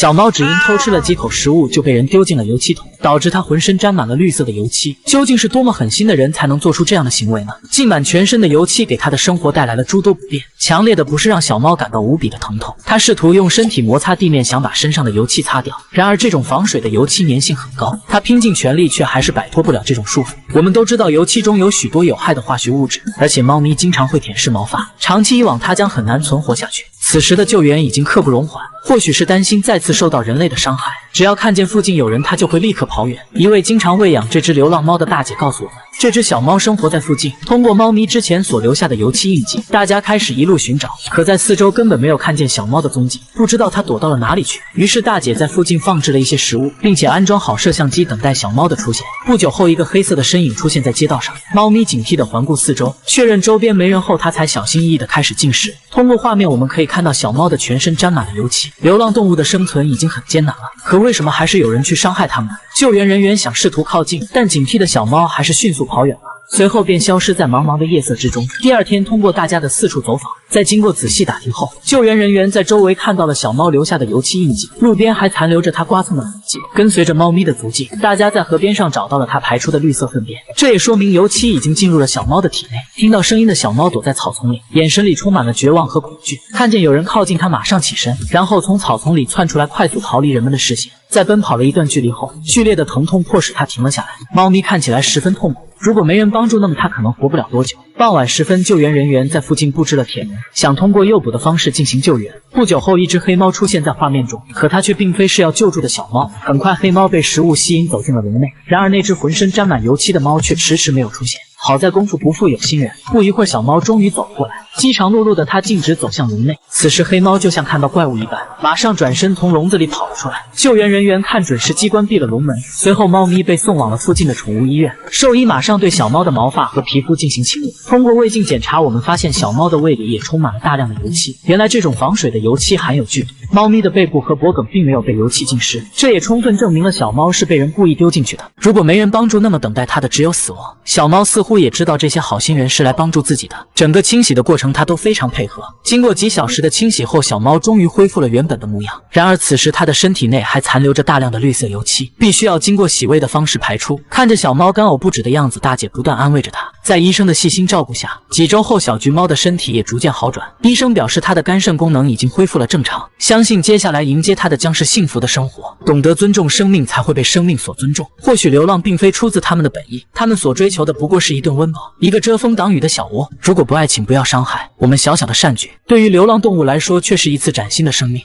小猫只因偷吃了几口食物就被人丢进了油漆桶，导致它浑身沾满了绿色的油漆。究竟是多么狠心的人才能做出这样的行为呢？浸满全身的油漆给它的生活带来了诸多不便，强烈的不适让小猫感到无比的疼痛。它试图用身体摩擦地面，想把身上的油漆擦掉，然而这种防水的油漆粘性很高，它拼尽全力却还是摆脱不了这种束缚。我们都知道油漆中有许多有害的化学物质，而且猫咪经常会舔舐毛发，长期以往它将很难存活下去。此时的救援已经刻不容缓，或许是担心再次受到人类的伤害，只要看见附近有人，它就会立刻跑远。一位经常喂养这只流浪猫的大姐告诉我们，这只小猫生活在附近，通过猫咪之前所留下的油漆印记，大家开始一路寻找，可在四周根本没有看见小猫的踪迹，不知道它躲到了哪里去。于是大姐在附近放置了一些食物，并且安装好摄像机，等待小猫的出现。不久后，一个黑色的身影出现在街道上，猫咪警惕地环顾四周，确认周边没人后，它才小心翼翼地开始进食。通过画面我们可以看到小猫的全身沾满了油漆，流浪动物的生存已经很艰难了，可为什么还是有人去伤害它们呢？救援人员想试图靠近，但警惕的小猫还是迅速跑远了，随后便消失在茫茫的夜色之中。第二天，通过大家的四处走访，在经过仔细打听后，救援人员在周围看到了小猫留下的油漆印记，路边还残留着它刮蹭的痕迹。跟随着猫咪的足迹，大家在河边上找到了它排出的绿色粪便，这也说明油漆已经进入了小猫的体内。听到声音的小猫躲在草丛里，眼神里充满了绝望和恐惧。看见有人靠近，它马上起身，然后从草丛里窜出来，快速逃离人们的视线。在奔跑了一段距离后，剧烈的疼痛迫使它停了下来。猫咪看起来十分痛苦，如果没人帮助，那么它可能活不了多久。傍晚时分，救援人员在附近布置了铁门，想通过诱捕的方式进行救援。不久后，一只黑猫出现在画面中，可它却并非是要救助的小猫。很快，黑猫被食物吸引走进了笼内，然而那只浑身沾满油漆的猫却迟迟没有出现。好在功夫不负有心人，不一会儿，小猫终于走了过来。饥肠辘辘的它径直走向笼内，此时黑猫就像看到怪物一般，马上转身从笼子里跑了出来。救援人员看准时机关闭了笼门，随后猫咪被送往了附近的宠物医院。兽医马上对小猫的毛发和皮肤进行清理。通过胃镜检查，我们发现小猫的胃里也充满了大量的油漆。原来这种防水的油漆含有剧毒，猫咪的背部和脖颈并没有被油漆浸湿，这也充分证明了小猫是被人故意丢进去的。如果没人帮助，那么等待它的只有死亡。小猫似乎也知道这些好心人是来帮助自己的，整个清洗的过程它都非常配合。经过几小时的清洗后，小猫终于恢复了原本的模样。然而此时它的身体内还残留着大量的绿色油漆，必须要经过洗胃的方式排出。看着小猫干呕不止的样子，大姐不断安慰着它。在医生的细心照顾下，几周后小橘猫的身体也逐渐好转。医生表示它的肝肾功能已经恢复了正常，相信接下来迎接它的将是幸福的生活。懂得尊重生命，才会被生命所尊重。或许流浪并非出自他们的本意，他们所追求的不过是一顿温饱，一个遮风挡雨的小窝。如果不爱，请不要伤害。我们小小的善举，对于流浪动物来说却是一次崭新的生命。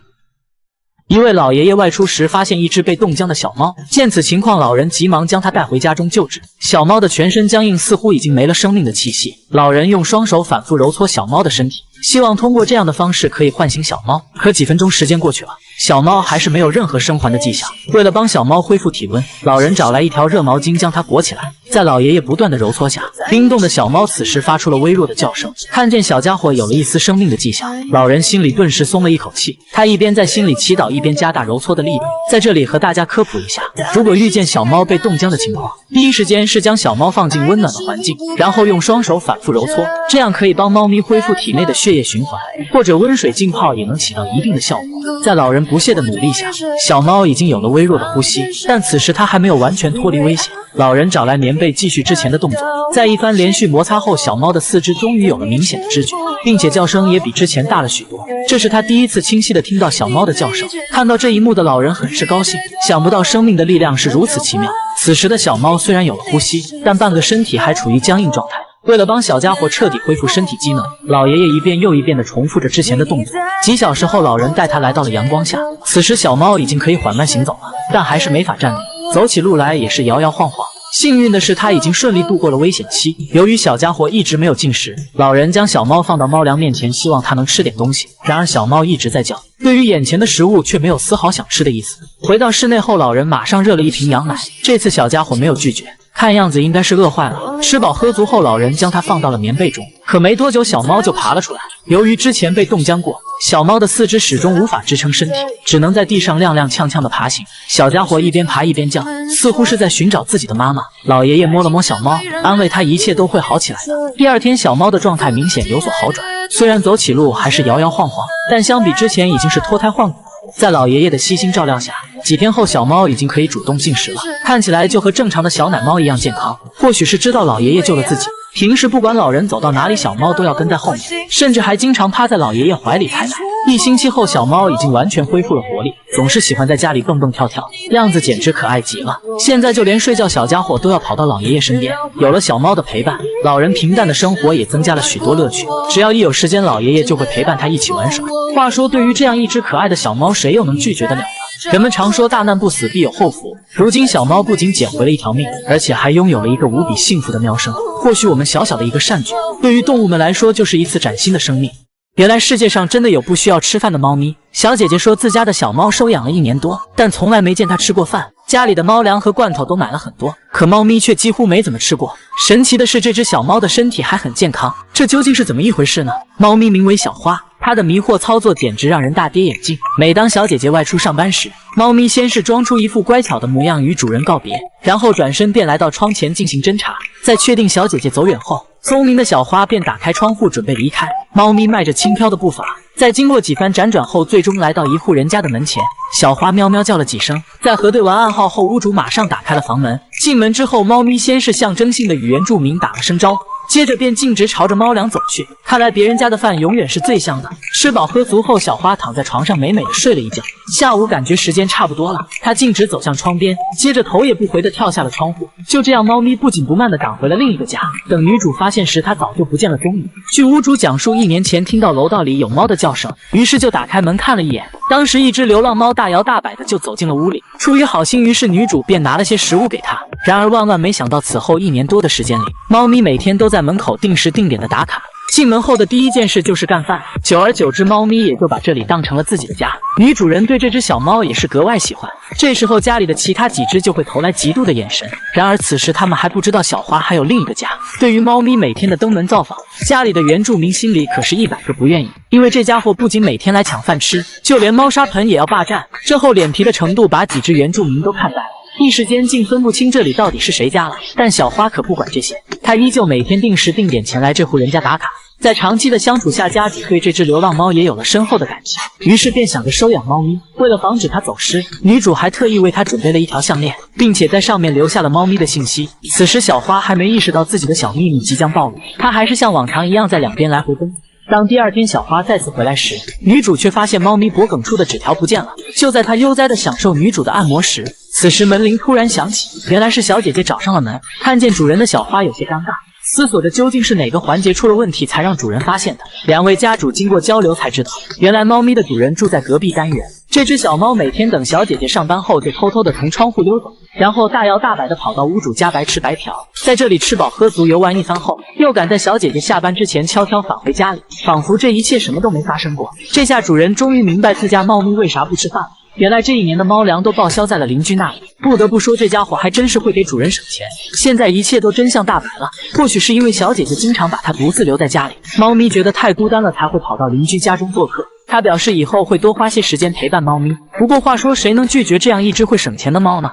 一位老爷爷外出时发现一只被冻僵的小猫，见此情况，老人急忙将它带回家中救治。小猫的全身僵硬，似乎已经没了生命的气息。老人用双手反复揉搓小猫的身体，希望通过这样的方式可以唤醒小猫。可几分钟时间过去了，小猫还是没有任何生还的迹象。为了帮小猫恢复体温，老人找来一条热毛巾将它裹起来，在老爷爷不断的揉搓下，冰冻的小猫此时发出了微弱的叫声。看见小家伙有了一丝生命的迹象，老人心里顿时松了一口气。他一边在心里祈祷，一边加大揉搓的力度。在这里和大家科普一下，如果遇见小猫被冻僵的情况，第一时间是将小猫放进温暖的环境，然后用双手反复揉搓，这样可以帮猫咪恢复体内的血液循环，或者温水浸泡也能起到一定的效果。在老人不懈的努力下，小猫已经有了微弱的呼吸，但此时它还没有完全脱离危险。老人找来棉被继续之前的动作，在一番连续摩擦后，小猫的四肢终于有了明显的知觉，并且叫声也比之前大了许多。这是他第一次清晰地听到小猫的叫声。看到这一幕的老人很是高兴，想不到生命的力量是如此奇妙。此时的小猫虽然有了呼吸，但半个身体还处于僵硬状态。为了帮小家伙彻底恢复身体机能，老爷爷一遍又一遍地重复着之前的动作。几小时后，老人带他来到了阳光下。此时小猫已经可以缓慢行走了，但还是没法站立，走起路来也是摇摇晃晃。幸运的是，他已经顺利度过了危险期。由于小家伙一直没有进食，老人将小猫放到猫粮面前，希望它能吃点东西。然而小猫一直在叫，对于眼前的食物却没有丝毫想吃的意思。回到室内后，老人马上热了一瓶羊奶，这次小家伙没有拒绝，看样子应该是饿坏了。吃饱喝足后，老人将它放到了棉被中，可没多久小猫就爬了出来。由于之前被冻僵过，小猫的四肢始终无法支撑身体，只能在地上踉踉跄跄地爬行。小家伙一边爬一边叫，似乎是在寻找自己的妈妈。老爷爷摸了摸小猫，安慰它一切都会好起来的。第二天，小猫的状态明显有所好转，虽然走起路还是摇摇晃晃，但相比之前已经是脱胎换骨。在老爷爷的悉心照料下，几天后小猫已经可以主动进食了，看起来就和正常的小奶猫一样健康。或许是知道老爷爷救了自己，平时不管老人走到哪里，小猫都要跟在后面，甚至还经常趴在老爷爷怀里排奶。1星期后，小猫已经完全恢复了活力，总是喜欢在家里蹦蹦跳跳，样子简直可爱极了。现在就连睡觉小家伙都要跑到老爷爷身边。有了小猫的陪伴，老人平淡的生活也增加了许多乐趣。只要一有时间，老爷爷就会陪伴他一起玩耍。话说，对于这样一只可爱的小猫，谁又能拒绝得了呢？人们常说大难不死必有后福，如今小猫不仅捡回了一条命，而且还拥有了一个无比幸福的喵声。或许我们小小的一个善举，对于动物们来说就是一次崭新的生命。原来世界上真的有不需要吃饭的猫咪。小姐姐说自家的小猫收养了1年多，但从来没见它吃过饭，家里的猫粮和罐头都买了很多，可猫咪却几乎没怎么吃过。神奇的是，这只小猫的身体还很健康，这究竟是怎么一回事呢？猫咪名为小花，它的迷惑操作简直让人大跌眼镜。每当小姐姐外出上班时，猫咪先是装出一副乖巧的模样与主人告别，然后转身便来到窗前进行侦查。在确定小姐姐走远后，聪明的小花便打开窗户准备离开。猫咪迈着轻飘的步伐，在经过几番辗转后，最终来到一户人家的门前。小花喵喵叫了几声，在核对完暗号后，屋主马上打开了房门。进门之后，猫咪先是象征性的与原住民打了声招呼，接着便径直朝着猫粮走去。看来别人家的饭永远是最香的。吃饱喝足后，小花躺在床上美美的睡了一觉。下午感觉时间差不多了，她径直走向窗边，接着头也不回地跳下了窗户。就这样，猫咪不紧不慢地赶回了另一个家。等女主发现时，她早就不见了踪影。据屋主讲述，1年前听到楼道里有猫的叫声，于是就打开门看了一眼。当时一只流浪猫大摇大摆地就走进了屋里。出于好心，于是女主便拿了些食物给它。然而万万没想到，此后1年多的时间里，猫咪每天都在门口定时定点的打卡。进门后的第一件事就是干饭，久而久之，猫咪也就把这里当成了自己的家。女主人对这只小猫也是格外喜欢。这时候家里的其他几只就会投来嫉妒的眼神，然而此时他们还不知道小花还有另一个家。对于猫咪每天的登门造访，家里的原住民心里可是100个不愿意，因为这家伙不仅每天来抢饭吃，就连猫砂盆也要霸占。这厚脸皮的程度把几只原住民都看呆了，一时间竟分不清这里到底是谁家了。但小花可不管这些，她依旧每天定时定点前来这户人家打卡。在长期的相处下，家主对这只流浪猫也有了深厚的感情，于是便想着收养猫咪。为了防止它走失，女主还特意为它准备了一条项链，并且在上面留下了猫咪的信息。此时小花还没意识到自己的小秘密即将暴露，她还是像往常一样在两边来回奔。当第2天小花再次回来时，女主却发现猫咪脖梗处的纸条不见了。就在她悠哉地享受女主的按摩时，此时门铃突然响起，原来是小姐姐找上了门。看见主人的小花有些尴尬，思索着究竟是哪个环节出了问题才让主人发现的。2位家主经过交流才知道，原来猫咪的主人住在隔壁单元。这只小猫每天等小姐姐上班后，就偷偷地从窗户溜走，然后大摇大摆地跑到屋主家白吃白嫖，在这里吃饱喝足游玩一番后，又赶在小姐姐下班之前悄悄返回家里，仿佛这一切什么都没发生过。这下主人终于明白自家猫咪为啥不吃饭了。原来这1年的猫粮都报销在了邻居那里，不得不说这家伙还真是会给主人省钱。现在一切都真相大白了，或许是因为小姐姐经常把它独自留在家里，猫咪觉得太孤单了才会跑到邻居家中做客。他表示以后会多花些时间陪伴猫咪。不过话说，谁能拒绝这样一只会省钱的猫呢？